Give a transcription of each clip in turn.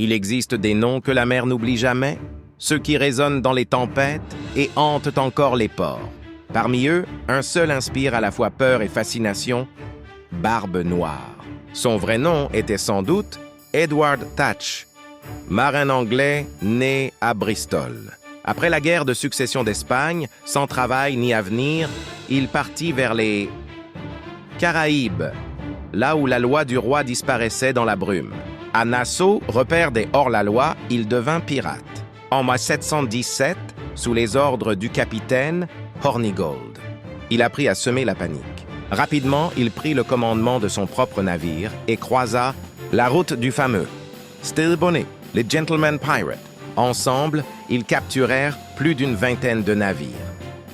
Il existe des noms que la mer n'oublie jamais, ceux qui résonnent dans les tempêtes et hantent encore les ports. Parmi eux, un seul inspire à la fois peur et fascination, Barbe Noire. Son vrai nom était sans doute Edward Thatch, marin anglais né à Bristol. Après la guerre de succession d'Espagne, sans travail ni avenir, il partit vers les Caraïbes, là où la loi du roi disparaissait dans la brume. À Nassau, repère des hors-la-loi, il devint pirate. En 1717, sous les ordres du capitaine Hornigold, il apprit à semer la panique. Rapidement, il prit le commandement de son propre navire et croisa la route du fameux Stillbonnet, les Gentlemen Pirates. Ensemble, ils capturèrent plus d'une vingtaine de navires.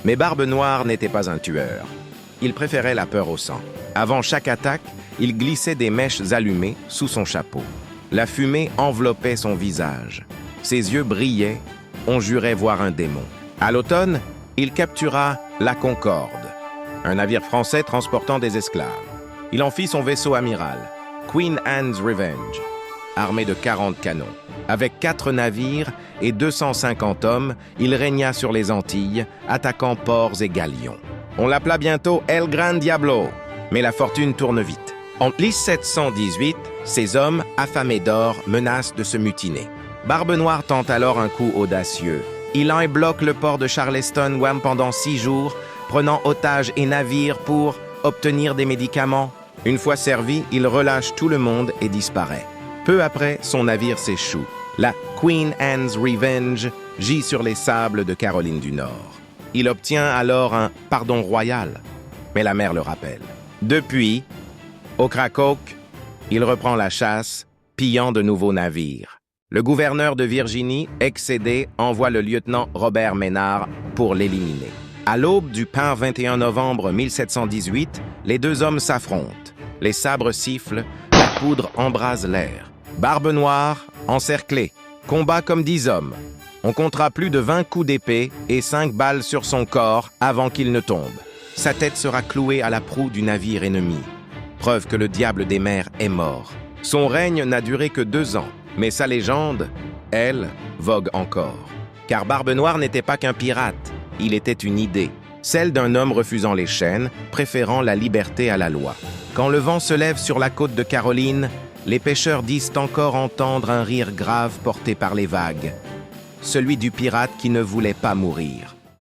Mais Barbe Noire n'était pas un tueur. Il préférait la peur au sang. Avant chaque attaque, il glissait des mèches allumées sous son chapeau. La fumée enveloppait son visage. Ses yeux brillaient, on jurait voir un démon. À l'automne, il captura la Concorde, un navire français transportant des esclaves. Il en fit son vaisseau amiral, Queen Anne's Revenge, armé de 40 canons. Avec 4 navires et 250 hommes, il régna sur les Antilles, attaquant ports et galions. On l'appela bientôt El Gran Diablo, mais la fortune tourne vite. En 1718, ses hommes, affamés d'or, menacent de se mutiner. Barbe Noire tente alors un coup audacieux. Il bloque le port de Charleston pendant 6 jours, prenant otages et navires pour obtenir des médicaments. Une fois servi, il relâche tout le monde et disparaît. Peu après, son navire s'échoue. La Queen Anne's Revenge gît sur les sables de Caroline du Nord. Il obtient alors un pardon royal, mais la mer le rappelle. Depuis, au Ocracoke, il reprend la chasse, pillant de nouveaux navires. Le gouverneur de Virginie, excédé, envoie le lieutenant Robert Ménard pour l'éliminer. À l'aube du 21 novembre 1718, les deux hommes s'affrontent. Les sabres sifflent, la poudre embrase l'air. Barbe Noire, encerclé, combat comme 10 hommes. On comptera plus de 20 coups d'épée et 5 balles sur son corps avant qu'il ne tombe. Sa tête sera clouée à la proue du navire ennemi. Preuve que le diable des mers est mort. Son règne n'a duré que 2 ans, mais sa légende, elle, vogue encore. Car Barbe Noire n'était pas qu'un pirate, il était une idée, celle d'un homme refusant les chaînes, préférant la liberté à la loi. Quand le vent se lève sur la côte de Caroline, les pêcheurs disent encore entendre un rire grave porté par les vagues, celui du pirate qui ne voulait pas mourir.